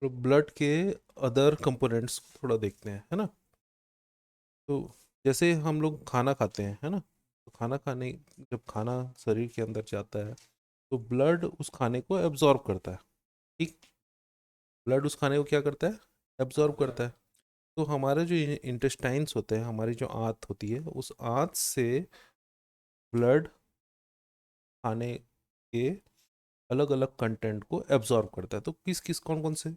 तो ब्लड के other components थोड़ा देखते हैं, है ना। तो जैसे हम लोग खाना खाते हैं, है ना, तो खाना खाने, जब खाना शरीर के अंदर जाता है तो ब्लड उस खाने को एब्जॉर्ब करता है। ठीक। ब्लड उस खाने को क्या करता है, एब्जॉर्ब करता है। तो हमारे जो इंटेस्टाइन्स होते हैं, हमारी जो आंत होती है, उस आंत से ब्लड खाने के अलग अलग कंटेंट को एब्जॉर्ब करता है। तो किस किस कौन कौन से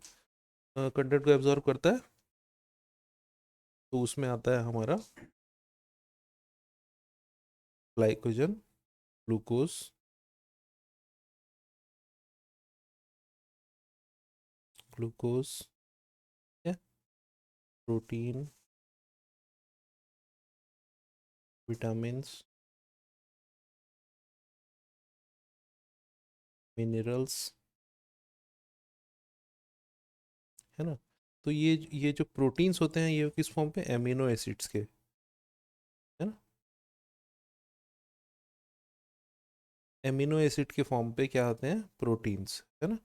कंटेंट को एब्जॉर्ब करता है, तो उसमें आता है हमारा glycogen, glucose, glucose, protein, vitamins, minerals, है ना। तो ये जो प्रोटीन्स होते हैं, ये किस फॉर्म पे, एमिनो एसिड्स के, है ना। एमिनो एसिड के फॉर्म पे क्या होते हैं, प्रोटीन्स, है ना।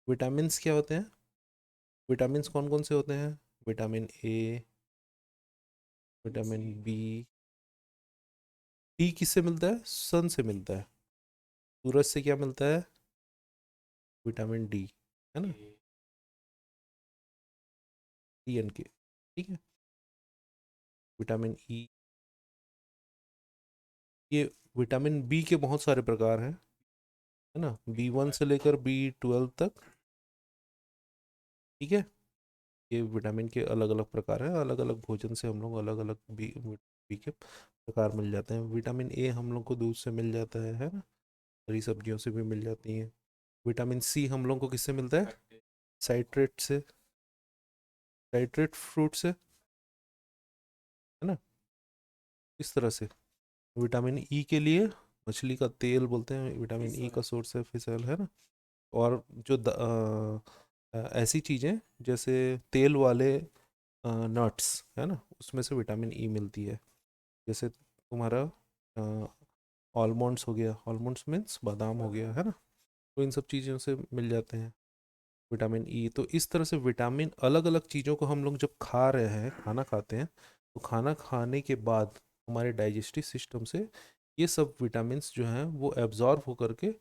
विटामिन्स क्या होते हैं, विटामिन्स कौन कौन से होते हैं, vitamin A, vitamin B. D किससे मिलता है, सन से मिलता है। सूरज से क्या मिलता है, विटामिन डी, है ना, डी एन के। ठीक है। विटामिन ई, ये विटामिन बी के बहुत सारे प्रकार हैं, है ना, B1 से लेकर B12 तक। ठीक है। ये विटामिन के अलग अलग प्रकार हैं, अलग अलग भोजन से हम लोग अलग अलग बी के प्रकार मिल जाते हैं। विटामिन ए हम लोग को दूध से मिल जाता है ना, हरी सब्जियों से भी मिल जाती हैं। विटामिन सी हम लोग को किससे मिलता है, साइट्रेट से, साइट्रेट फ्रूट से, है ना। इस तरह से विटामिन ई के लिए मछली का तेल बोलते हैं, विटामिन ई का सोर्स है, फिश ऑयल, है ना। और जो ऐसी चीज़ें जैसे तेल वाले नट्स, है ना, उसमें से विटामिन ई मिलती है। जैसे तुम्हारा आलमंड्स हो गया, आलमंड्स मीन्स बादाम हो गया, है ना। तो इन सब चीज़ों से मिल जाते हैं विटामिन ई। तो इस तरह से विटामिन, अलग अलग चीज़ों को हम लोग जब खा रहे हैं, खाना खाते हैं, तो खाना खाने के बाद हमारे डाइजेस्टिव सिस्टम से ये सब विटामिन्स जो हैं वो एब्जॉर्ब होकर के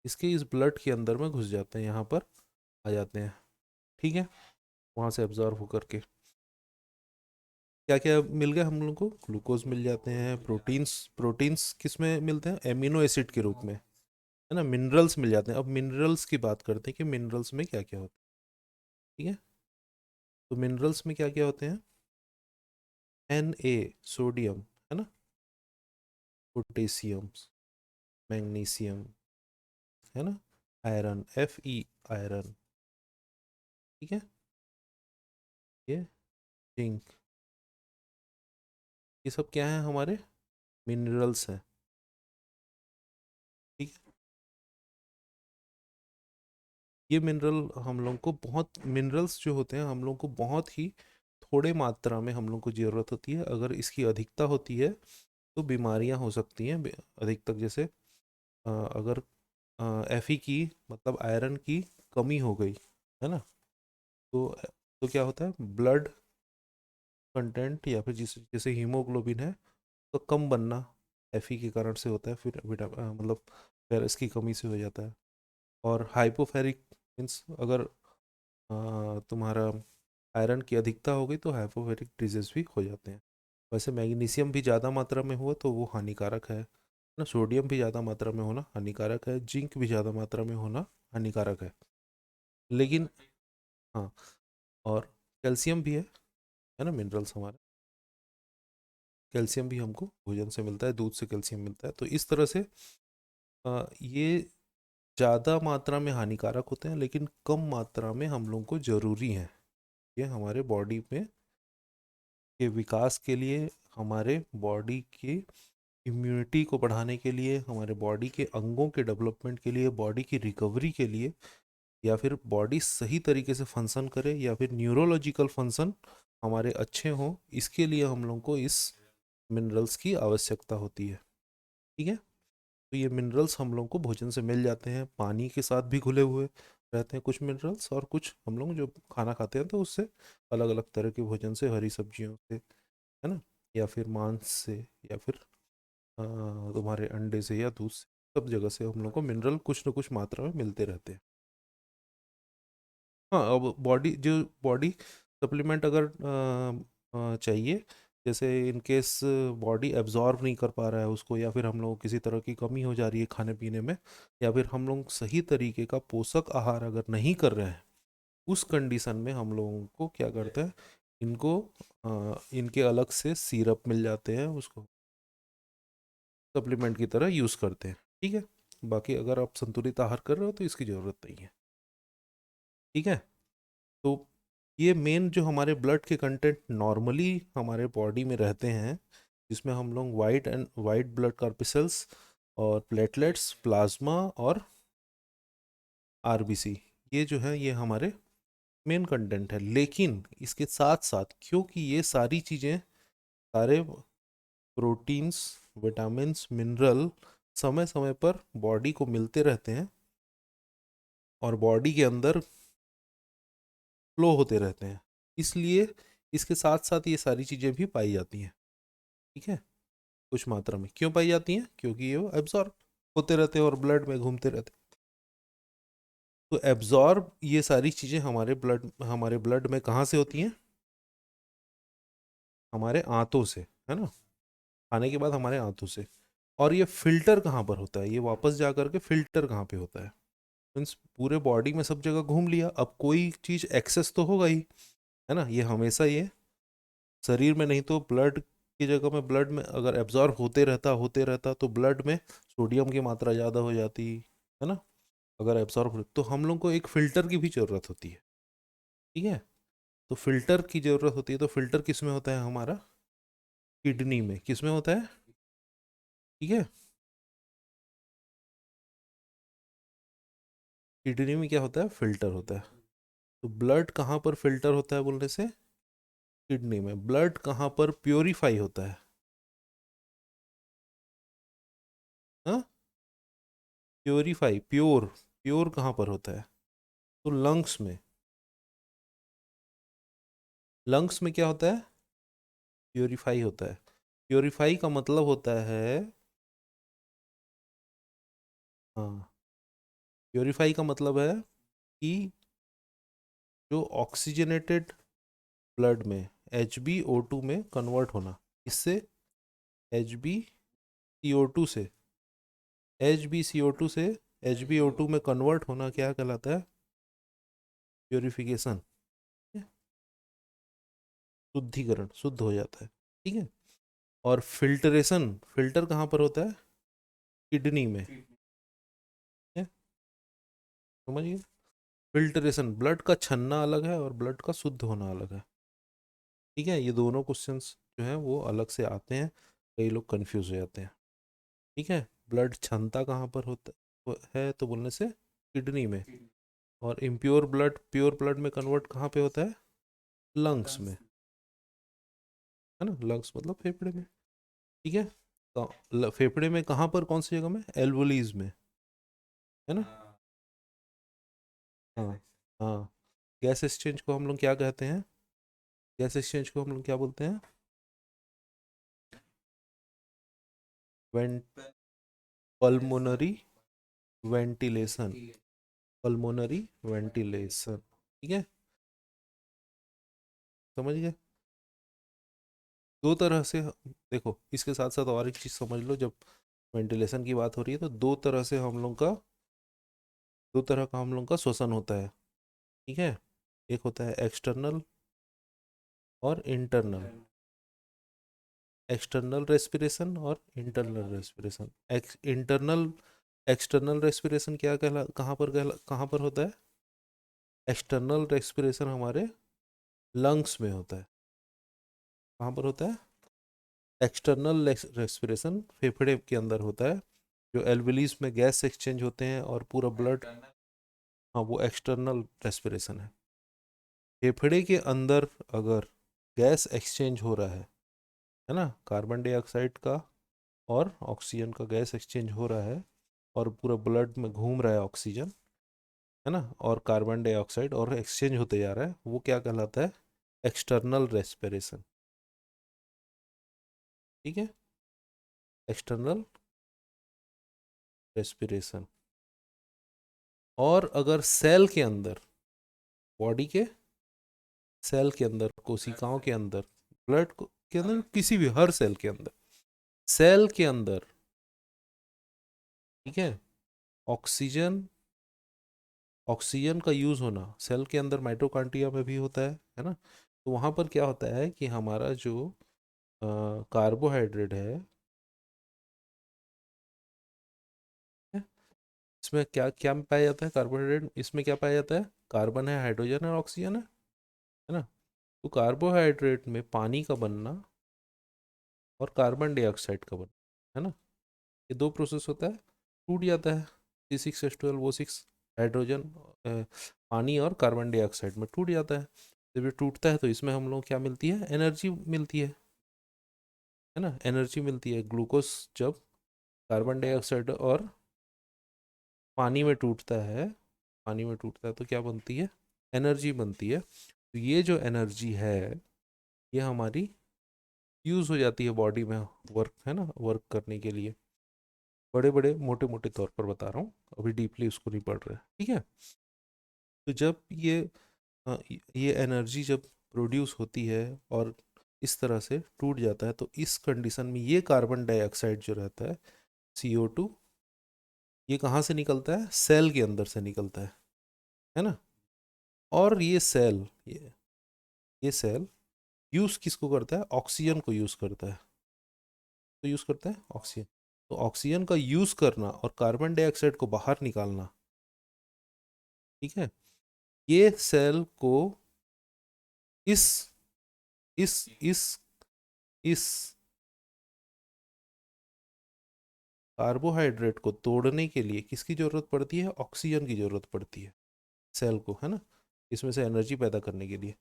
इसके इस ब्लड के अंदर में घुस जाते हैं, यहाँ पर आ जाते हैं। ठीक है। वहाँ से एब्जॉर्ब होकर के क्या क्या मिल गया हम लोग को, ग्लूकोज मिल जाते हैं, प्रोटीन्स, प्रोटीन्स किस में मिलते हैं, एमिनो एसिड के रूप में, है ना। मिनरल्स मिल जाते हैं। अब मिनरल्स की बात करते हैं कि मिनरल्स में क्या क्या होता है। ठीक है। तो मिनरल्स में क्या क्या होते हैं, Na, सोडियम, है ना, पोटेशियम, मैग्नीशियम, है ना, आयरन, Fe, आयरन। ठीक है। ये जिंक, ये सब क्या है, हमारे मिनरल्स हैं। ठीक है। ये मिनरल हम लोग को बहुत, मिनरल्स जो होते हैं हम लोग को बहुत ही थोड़े मात्रा में हम लोग को ज़रूरत होती है। अगर इसकी अधिकता होती है तो बीमारियां हो सकती हैं अधिकतर। जैसे अगर Fe की, मतलब आयरन की कमी हो गई, है ना, तो क्या होता है, ब्लड कंटेंट या फिर जैसे हीमोग्लोबिन है तो कम बनना Fe के कारण से होता है। फिर मतलब फेरस की कमी से हो जाता है। और हाइपोफेरिक मीन्स, अगर तुम्हारा आयरन की अधिकता हो गई तो हाइपोफेरिक डिजीज भी हो जाते हैं। वैसे मैग्नीशियम भी ज़्यादा मात्रा में हुआ तो वो हानिकारक है ना। सोडियम भी ज़्यादा मात्रा में होना हानिकारक है, जिंक भी ज़्यादा मात्रा में होना हानिकारक है। लेकिन हाँ, और कैल्शियम भी है ना, मिनरल्स हमारे। कैल्शियम भी हमको भोजन से मिलता है, दूध से कैल्शियम मिलता है। तो इस तरह से ये ज़्यादा मात्रा में हानिकारक होते हैं लेकिन कम मात्रा में हम लोग को ज़रूरी हैं। ये हमारे बॉडी में के विकास के लिए, हमारे बॉडी की इम्यूनिटी को बढ़ाने के लिए, हमारे बॉडी के अंगों के डेवलपमेंट के लिए, बॉडी की रिकवरी के लिए, या फिर बॉडी सही तरीके से फंक्शन करे, या फिर न्यूरोलॉजिकल फंक्शन हमारे अच्छे हों, इसके लिए हम लोग को इस मिनरल्स की आवश्यकता होती है। ठीक है। तो ये मिनरल्स हम लोग को भोजन से मिल जाते हैं, पानी के साथ भी घुले हुए। रहते हैं कुछ मिनरल्स, और कुछ हम लोग जो खाना खाते हैं तो उससे अलग अलग तरह के भोजन से, हरी सब्जियों से, है ना, या फिर मांस से, या फिर तुम्हारे अंडे से या दूध से, सब जगह से हम लोग को मिनरल कुछ न कुछ मात्रा में मिलते रहते हैं। हाँ, अब बॉडी सप्लीमेंट अगर चाहिए, जैसे इन केस बॉडी एब्जॉर्ब नहीं कर पा रहा है उसको, या फिर हम लोग किसी तरह की कमी हो जा रही है खाने पीने में, या फिर हम लोग सही तरीके का पोषक आहार अगर नहीं कर रहे हैं, उस कंडीशन में हम लोगों को क्या करते हैं, इनको इनके अलग से सिरप मिल जाते हैं, उसको सप्लीमेंट की तरह यूज़ करते हैं। ठीक है, बाकी अगर आप संतुलित आहार कर रहे हो तो इसकी ज़रूरत नहीं है। ठीक है, तो ये मेन जो हमारे ब्लड के कंटेंट नॉर्मली हमारे बॉडी में रहते हैं, जिसमें हम लोग वाइट ब्लड कार्पिसल्स और प्लेटलेट्स, प्लाज्मा और आरबीसी, ये जो है ये हमारे मेन कंटेंट है। लेकिन इसके साथ साथ, क्योंकि ये सारी चीज़ें, सारे प्रोटीन्स, विटामिन्स, मिनरल समय समय पर बॉडी को मिलते रहते हैं और बॉडी के अंदर फ्लो होते रहते हैं, इसलिए इसके साथ साथ ये सारी चीज़ें भी पाई जाती हैं। ठीक है, कुछ मात्रा में क्यों पाई जाती हैं, क्योंकि ये एब्जॉर्ब होते रहते हैं और ब्लड में घूमते रहते हैं। तो एब्जॉर्ब ये सारी चीज़ें हमारे ब्लड में कहाँ से होती हैं, हमारे आंतों से, है ना, खाने के बाद हमारे आंतों से। और ये फिल्टर कहाँ पर होता है, ये वापस जा करके फिल्टर कहाँ पे होता है, मीन्स पूरे बॉडी में सब जगह घूम लिया, अब कोई चीज़ एक्सेस तो होगा ही, है ना, ये हमेशा ये शरीर में, नहीं तो ब्लड की जगह में, ब्लड में अगर एब्जॉर्ब होते रहता तो ब्लड में सोडियम की मात्रा ज़्यादा हो जाती, है ना, अगर एब्जॉर्ब, तो हम लोग को एक फ़िल्टर की भी ज़रूरत होती है। ठीक है, तो फिल्टर की ज़रूरत होती है, तो फिल्टर किस में होता है हमारा, किडनी में, किस में होता है। ठीक है, किडनी में क्या होता है, फिल्टर होता है। तो ब्लड कहाँ पर फिल्टर होता है बोलने से, किडनी में। ब्लड कहाँ पर प्योरीफाई होता है, हाँ, प्योरीफाई, प्योर, प्योर कहाँ पर होता है, तो लंग्स में। लंग्स में क्या होता है, प्योरीफाई होता है। प्योरीफाई का मतलब होता है, हाँ, प्योरीफाई का मतलब है कि जो ऑक्सीजनेटेड ब्लड में HbO2 में कन्वर्ट होना, इससे HbCO2 से HbO2 में कन्वर्ट होना क्या कहलाता है, प्योरिफिकेशन, शुद्धिकरण, शुद्ध हो जाता है। ठीक है, और फिल्टरेशन, फिल्टर कहाँ पर होता है, किडनी में, है, समझिए। फिल्टरेशन, ब्लड का छनना अलग है और ब्लड का शुद्ध होना अलग है। ठीक है, ये दोनों क्वेश्चंस जो हैं वो अलग से आते हैं, कई लोग कंफ्यूज हो जाते हैं। ठीक है, ब्लड क्षमता कहाँ पर होता है तो बोलने से किडनी में, और इम्प्योर ब्लड प्योर ब्लड में कन्वर्ट कहाँ पे होता है, लंग्स में, है ना, लंग्स मतलब फेफड़े में। ठीक है, तो फेफड़े में कहाँ पर, कौन सी जगह में, एल्वोलीज में, है ना। हाँ, हाँ, गैस एक्सचेंज को हम लोग क्या कहते हैं, गैस एक्सचेंज को हम लोग क्या बोलते हैं, went pulmonary ventilation, pulmonary ventilation. ठीक है, समझ गए। दो तरह से, देखो इसके साथ साथ और एक चीज़ समझ लो, जब वेंटिलेशन की बात हो रही है तो दो तरह का हम लोग का श्वसन होता है। ठीक है, एक होता है एक्सटर्नल और इंटरनल, एक्सटर्नल रेस्पिरेशन और internal respiration. Internal, external respiration क्या कहाँ पर होता है, एक्सटर्नल रेस्पिरेशन हमारे लंग्स में होता है। कहाँ पर होता है, एक्सटर्नल रेस्पिरेशन फेफड़े के अंदर होता है, जो एल्विलीज में गैस एक्सचेंज होते हैं और पूरा ब्लड, हाँ, वो एक्सटर्नल रेस्पिरेशन है। फेफड़े के अंदर अगर गैस एक्सचेंज हो रहा है ना, कार्बन डाइऑक्साइड का और ऑक्सीजन का गैस एक्सचेंज हो रहा है, और पूरा ब्लड में घूम रहा है ऑक्सीजन, है ना, और कार्बन डाइऑक्साइड और एक्सचेंज होते जा रहा है, वो क्या कहलाता है? External respiration. ठीक है, एक्सटर्नल रेस्पिरेशन। और अगर सेल के अंदर, बॉडी के सेल के अंदर, कोशिकाओं के अंदर, ब्लड के अंदर, किसी भी हर सेल के अंदर, सेल के अंदर, ठीक है, ऑक्सीजन, ऑक्सीजन का यूज होना सेल के अंदर माइटोकॉन्ड्रिया में भी होता है ना। तो वहाँ पर क्या होता है कि हमारा जो कार्बोहाइड्रेट है, इसमें क्या क्या पाया जाता है? कार्बोहाइड्रेट इसमें क्या पाया जाता है? कार्बन है, हाइड्रोजन है और ऑक्सीजन है ना। तो कार्बोहाइड्रेट में पानी का बनना और कार्बन डाइऑक्साइड का बनना, है ना, ये दो प्रोसेस होता है, टूट जाता है। C6H12O6 हाइड्रोजन, पानी और कार्बन डाइऑक्साइड में टूट जाता है। जब ये टूटता है तो इसमें हम लोग क्या मिलती है? एनर्जी मिलती है ना, एनर्जी मिलती है। ग्लूकोज जब कार्बन डाइऑक्साइड और पानी में टूटता है, पानी में टूटता है तो क्या बनती है? एनर्जी बनती है। तो ये जो एनर्जी है, ये हमारी यूज़ हो जाती है बॉडी में, वर्क, है ना, वर्क करने के लिए। बड़े बड़े मोटे मोटे तौर पर बता रहा हूँ, अभी डीपली उसको नहीं पढ़ रहे, ठीक है। तो जब ये एनर्जी जब प्रोड्यूस होती है और इस तरह से टूट जाता है, तो इस कंडीशन में ये कार्बन डाइऑक्साइड जो रहता है, CO2, ये कहाँ से निकलता है? सेल के अंदर से निकलता है ना। और ये सेल यूज़ किसको करता है? ऑक्सीजन को यूज़ करता है। तो यूज़ करता है ऑक्सीजन। तो ऑक्सीजन का यूज़ करना और कार्बन डाइऑक्साइड को बाहर निकालना, ठीक है, ये सेल को इस इस इस इस कार्बोहाइड्रेट को तोड़ने के लिए किसकी ज़रूरत पड़ती है? ऑक्सीजन की ज़रूरत पड़ती है सेल को, है ना, इसमें से एनर्जी पैदा करने के लिए।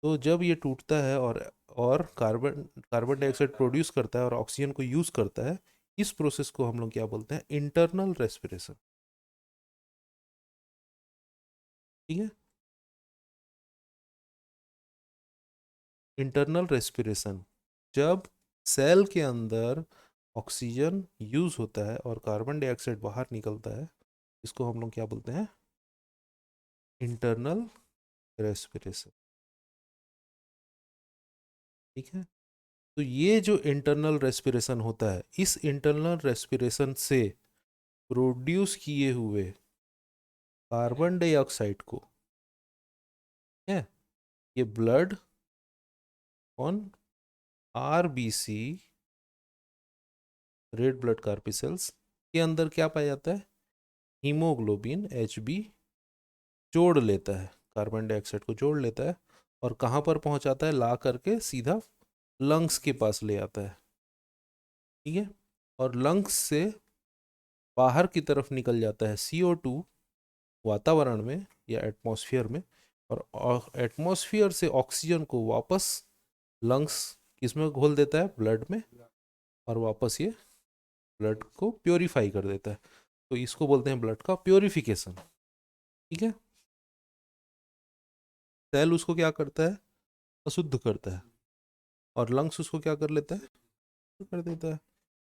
तो जब ये टूटता है और कार्बन कार्बन डाइऑक्साइड प्रोड्यूस करता है और ऑक्सीजन को यूज़ करता है, इस प्रोसेस को हम लोग क्या बोलते हैं? Internal respiration. ठीक है, इंटरनल रेस्पिरेशन। जब सेल के अंदर ऑक्सीजन यूज़ होता है और कार्बन डाइऑक्साइड बाहर निकलता है, इसको हम लोग क्या बोलते हैं? Internal respiration. ठीक है, तो ये जो इंटरनल रेस्पिरेशन होता है, इस इंटरनल रेस्पिरेशन से प्रोड्यूस किए हुए कार्बन डाइऑक्साइड को, है, ये blood on RBC, red blood corpuscles के अंदर क्या पाया जाता है? हीमोग्लोबिन HB जोड़ लेता है, कार्बन डाइऑक्साइड को जोड़ लेता है, और कहाँ पर पहुँचाता है? ला करके सीधा लंग्स के पास ले आता है। ठीक है, और लंग्स से बाहर की तरफ निकल जाता है CO2 वातावरण में या एटमॉस्फेयर में, और एटमॉस्फेयर से ऑक्सीजन को वापस लंग्स किसमें घोल देता है? ब्लड में, और वापस ये ब्लड को प्योरीफाई कर देता है। तो इसको बोलते हैं ब्लड का प्योरीफिकेशन। ठीक है, सेल उसको क्या करता है? अशुद्ध करता है, और लंग्स उसको क्या कर लेता है? शुद्ध कर देता है।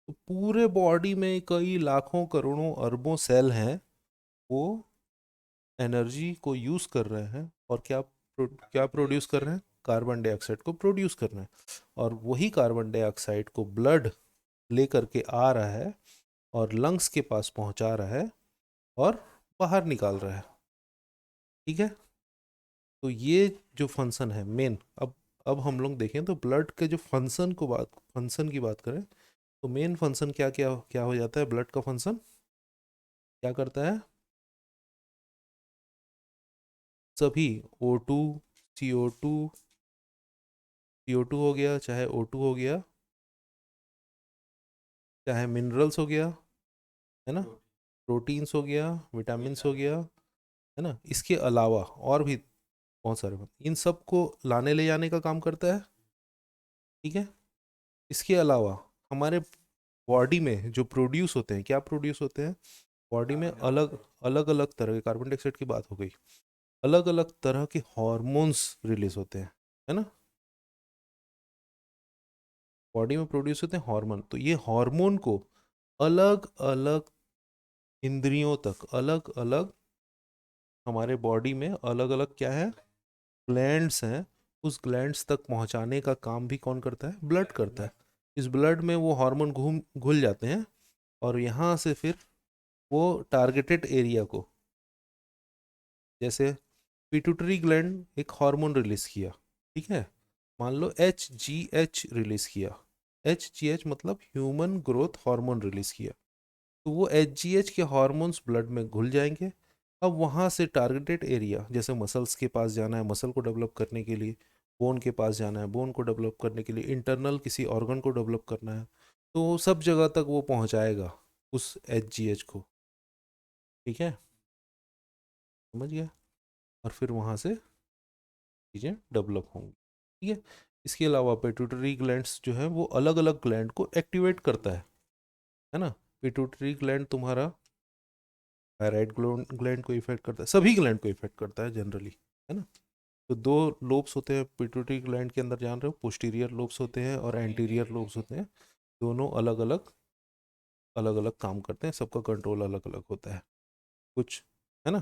तो पूरे बॉडी में कई लाखों करोड़ों अरबों सेल हैं, वो एनर्जी को यूज़ कर रहे हैं, और क्या प्रोड्यूस कर रहे हैं? कार्बन डाइऑक्साइड को प्रोड्यूस कर रहे हैं। और वही कार्बन डाइऑक्साइड को ब्लड लेकर के आ रहा है और लंग्स के पास पहुंचा रहा है और बाहर निकाल रहा है। ठीक है, तो ये जो फंक्शन है मेन, अब हम लोग देखें तो ब्लड के जो फंक्शन की बात करें, तो मेन फंक्शन क्या क्या क्या हो जाता है? ब्लड का फंक्शन क्या करता है? सभी O2, CO2, CO2 हो गया, चाहे O2 हो गया, चाहे मिनरल्स हो गया, है ना, प्रोटीन्स हो गया, विटामिन्स हो गया, है ना, इसके अलावा और भी बहुत सारे, इन सब को लाने ले जाने का काम करता है। ठीक है, इसके अलावा हमारे बॉडी में जो प्रोड्यूस होते हैं, क्या प्रोड्यूस होते हैं? बॉडी में अलग अलग अलग तरह के, कार्बन डाइऑक्साइड की बात हो गई, अलग अलग तरह के हार्मोन्स रिलीज होते हैं, है ना। बॉडी में प्रोड्यूस होते हैं हार्मोन, तो ये हार्मोन को अलग अलग इंद्रियों तक, अलग अलग हमारे बॉडी में अलग अलग क्या है, ग्लैंड्स हैं, उस ग्लैंड्स तक पहुंचाने का काम भी कौन करता है, ब्लड करता है। इस ब्लड में वो हार्मोन घुल जाते हैं, और यहाँ से फिर वो टारगेटेड एरिया को, जैसे पिट्यूटरी ग्लैंड एक हार्मोन रिलीज किया, ठीक है, मान लो HGH रिलीज किया, HGH मतलब ह्यूमन ग्रोथ हार्मोन रिलीज किया, तो वो HGH के हार्मोन्स ब्लड में घुल जाएंगे। अब वहाँ से टारगेटेड एरिया, जैसे मसल्स के पास जाना है मसल को डेवलप करने के लिए, बोन के पास जाना है बोन को डेवलप करने के लिए, इंटरनल किसी ऑर्गन को डेवलप करना है, तो सब जगह तक वो पहुँचाएगा उस HGH को, ठीक है, समझ गया। और फिर वहाँ से चीज़ें डेवलप होंगी, ठीक है। इसके अलावा पिट्यूटरी ग्लैंड्स जो है वो अलग अलग ग्लैंड को एक्टिवेट करता है ना। पिट्यूटरी ग्लैंड तुम्हारा थायराइड ग्लैंड को इफेक्ट करता है, सभी ग्लैंड को इफेक्ट करता है जनरली, है ना। तो दो लोब्स होते हैं पिट्यूटरी ग्लैंड के अंदर, जान रहे हो, पोस्टीरियर लोब्स होते हैं और एंटीरियर लोब्स होते हैं, दोनों अलग अलग काम करते हैं, सबका कंट्रोल अलग अलग होता है कुछ, है ना।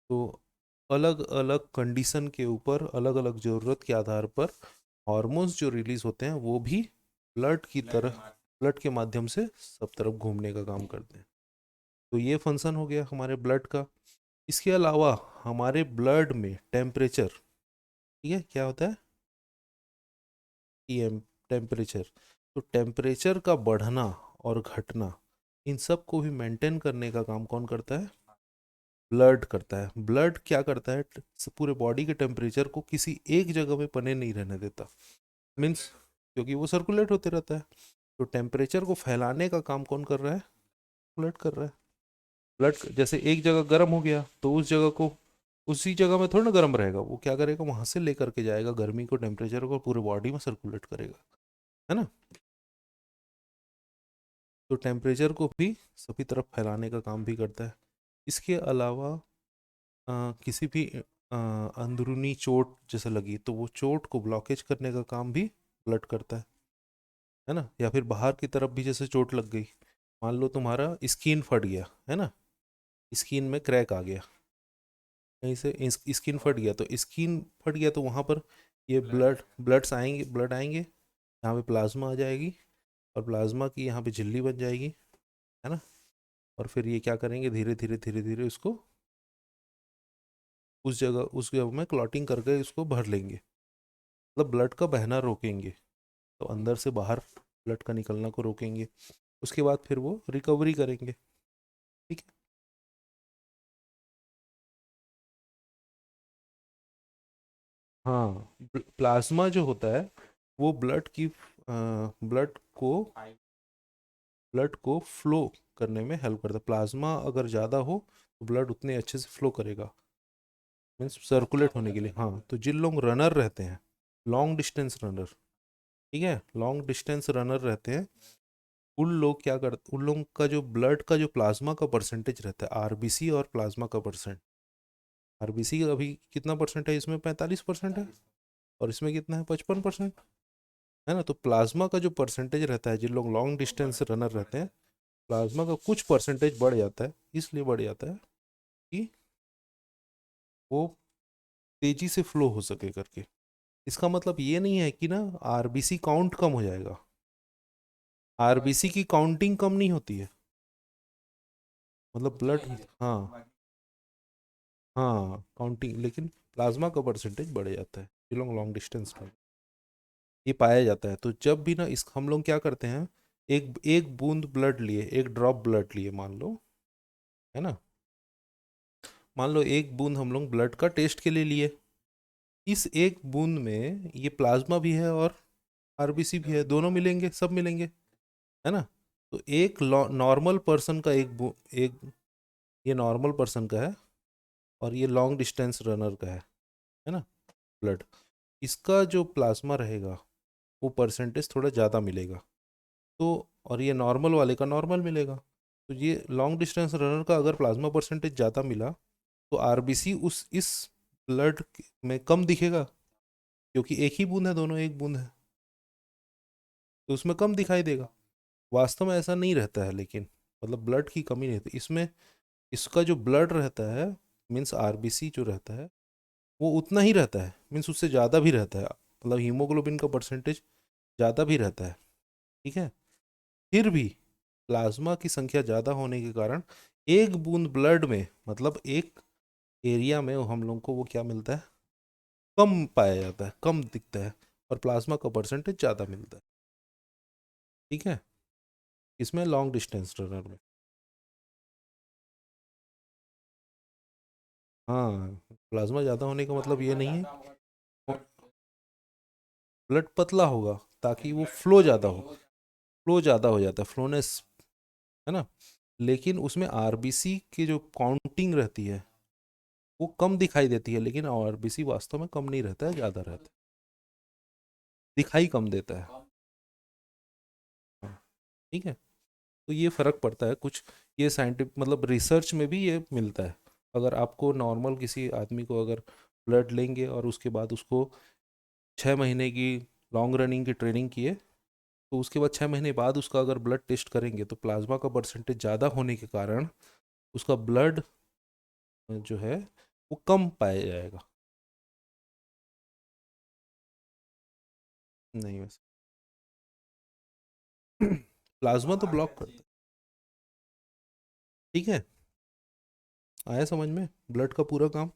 तो अलग अलग कंडीशन के ऊपर, अलग अलग ज़रूरत के आधार पर हार्मोन्स जो रिलीज होते हैं वो भी ब्लड की तरह, ब्लड के माध्यम से सब तरफ घूमने का काम करते हैं। तो ये फंक्शन हो गया हमारे ब्लड का। इसके अलावा हमारे ब्लड में टेम्परेचर, ठीक है, क्या होता है, टीएम, टेम्परेचर। तो टेम्परेचर का बढ़ना और घटना, इन सब को भी मेंटेन करने का काम कौन करता है, ब्लड करता है। ब्लड क्या करता है, पूरे बॉडी के टेम्परेचर को किसी एक जगह में पने नहीं रहने देता, मीन्स क्योंकि वो सर्कुलेट होते रहता है, तो टेम्परेचर को फैलाने का काम कौन कर रहा है, ब्लड कर रहा है। ब्लड जैसे एक जगह गर्म हो गया तो उस जगह को, उसी जगह में थोड़ा ना गर्म रहेगा, वो क्या करेगा, वहां से लेकर के जाएगा गर्मी को, टेम्परेचर को पूरे बॉडी में सर्कुलेट करेगा, है ना। तो टेम्परेचर को भी सभी तरफ फैलाने का काम भी करता है। इसके अलावा किसी भी अंदरूनी चोट जैसे लगी तो वो चोट को ब्लॉकेज करने का काम भी ब्लड करता है ना। या फिर बाहर की तरफ भी जैसे चोट लग गई, मान लो तुम्हारा स्किन फट गया, है ना, स्किन में क्रैक आ गया, कहीं से स्किन फट गया, तो स्किन फट गया तो वहाँ पर ये ब्लड आएंगे, यहाँ पे प्लाज्मा आ जाएगी, और प्लाज्मा की यहाँ पे झिल्ली बन जाएगी, है ना। और फिर ये क्या करेंगे, धीरे धीरे उसको उस जगह में क्लॉटिंग करके उसको भर लेंगे, मतलब ब्लड का बहना रोकेंगे, तो अंदर से बाहर ब्लड का निकलना को रोकेंगे। उसके बाद फिर वो रिकवरी करेंगे, ठीक है। हाँ, प्लाज्मा जो होता है वो ब्लड को ब्लड को फ्लो करने में हेल्प करता है। प्लाज्मा अगर ज़्यादा हो तो ब्लड उतने अच्छे से फ्लो करेगा, मीन्स सर्कुलेट होने के लिए। हाँ, तो जिन लोग रनर रहते हैं, लॉन्ग डिस्टेंस रनर, ठीक है, लॉन्ग डिस्टेंस रनर रहते हैं, उन लोगों का जो ब्लड का जो प्लाज्मा का परसेंटेज रहता है, आरबीसी और प्लाज्मा का परसेंट, आरबीसी अभी कितना परसेंट है, इसमें 45% है, और इसमें कितना है, 55%, है ना। तो प्लाज्मा का जो परसेंटेज रहता है, जिन लोग लॉन्ग डिस्टेंस रनर रहते हैं, प्लाज्मा का कुछ परसेंटेज बढ़ जाता है, इसलिए बढ़ जाता है कि वो तेजी से फ्लो हो सके करके। इसका मतलब ये नहीं है कि ना आरबीसी काउंट कम हो जाएगा, आरबीसी की काउंटिंग कम नहीं होती है, मतलब ब्लड, हाँ, हाँ काउंटिंग, लेकिन प्लाज्मा का परसेंटेज बढ़ जाता है ये लोग लॉन्ग डिस्टेंस में, ये पाया जाता है। तो जब भी ना इस हम लोग क्या करते हैं, एक एक बूंद ब्लड लिए, एक ड्रॉप ब्लड लिए मान लो, है ना, मान लो एक बूंद हम लोग ब्लड का टेस्ट के लिए लिए, इस एक बूंद में ये प्लाज्मा भी है और आरबीसी भी है, दोनों मिलेंगे, सब मिलेंगे, है ना। तो एक नॉर्मल पर्सन का एक, ये नॉर्मल पर्सन का है, और ये लॉन्ग डिस्टेंस रनर का है ना, ब्लड, इसका जो प्लाज्मा रहेगा वो परसेंटेज थोड़ा ज़्यादा मिलेगा, तो और ये नॉर्मल वाले का नॉर्मल मिलेगा। तो ये लॉन्ग डिस्टेंस रनर का अगर प्लाज्मा परसेंटेज ज़्यादा मिला तो आरबीसी उस इस ब्लड में कम दिखेगा, क्योंकि एक ही बूंद है, दोनों एक बूंद है, तो उसमें कम दिखाई देगा। वास्तव में ऐसा नहीं रहता है, लेकिन मतलब ब्लड की कमी नहीं रहती इसमें। इसका जो ब्लड रहता है, मीन्स आरबीसी जो रहता है, वो उतना ही रहता है, मीन्स उससे ज़्यादा भी रहता है, मतलब हीमोग्लोबिन का परसेंटेज ज़्यादा भी रहता है। ठीक है। फिर भी प्लाज्मा की संख्या ज़्यादा होने के कारण एक बूंद ब्लड में, मतलब एक एरिया में हम लोग को वो क्या मिलता है, कम पाया जाता है, कम दिखता है, और प्लाज्मा का परसेंटेज ज़्यादा मिलता है। ठीक है। इसमें लॉन्ग डिस्टेंस रनर में। हाँ, प्लाज्मा ज़्यादा होने का मतलब ये नहीं है, ब्लड पतला होगा ताकि वो फ्लो ज़्यादा हो, फ्लो ज़्यादा हो जाता है, फ्लोनेस, है ना। लेकिन उसमें आरबीसी की जो काउंटिंग रहती है वो कम दिखाई देती है, लेकिन आरबीसी वास्तव में कम नहीं रहता है, ज़्यादा रहता है, दिखाई कम देता है। हाँ, ठीक है। तो ये फ़र्क पड़ता है कुछ, ये साइंटिफिक मतलब रिसर्च में भी ये मिलता है। अगर आपको नॉर्मल किसी आदमी को अगर ब्लड लेंगे और उसके बाद उसको 6 महीने की लॉन्ग रनिंग की ट्रेनिंग किए, तो उसके बाद 6 महीने बाद उसका अगर ब्लड टेस्ट करेंगे तो प्लाज्मा का परसेंटेज ज़्यादा होने के कारण उसका ब्लड जो है वो कम पाया जाएगा। नहीं वैसे प्लाज्मा तो ब्लॉक करता है। ठीक है। आया समझ में ब्लड का पूरा काम।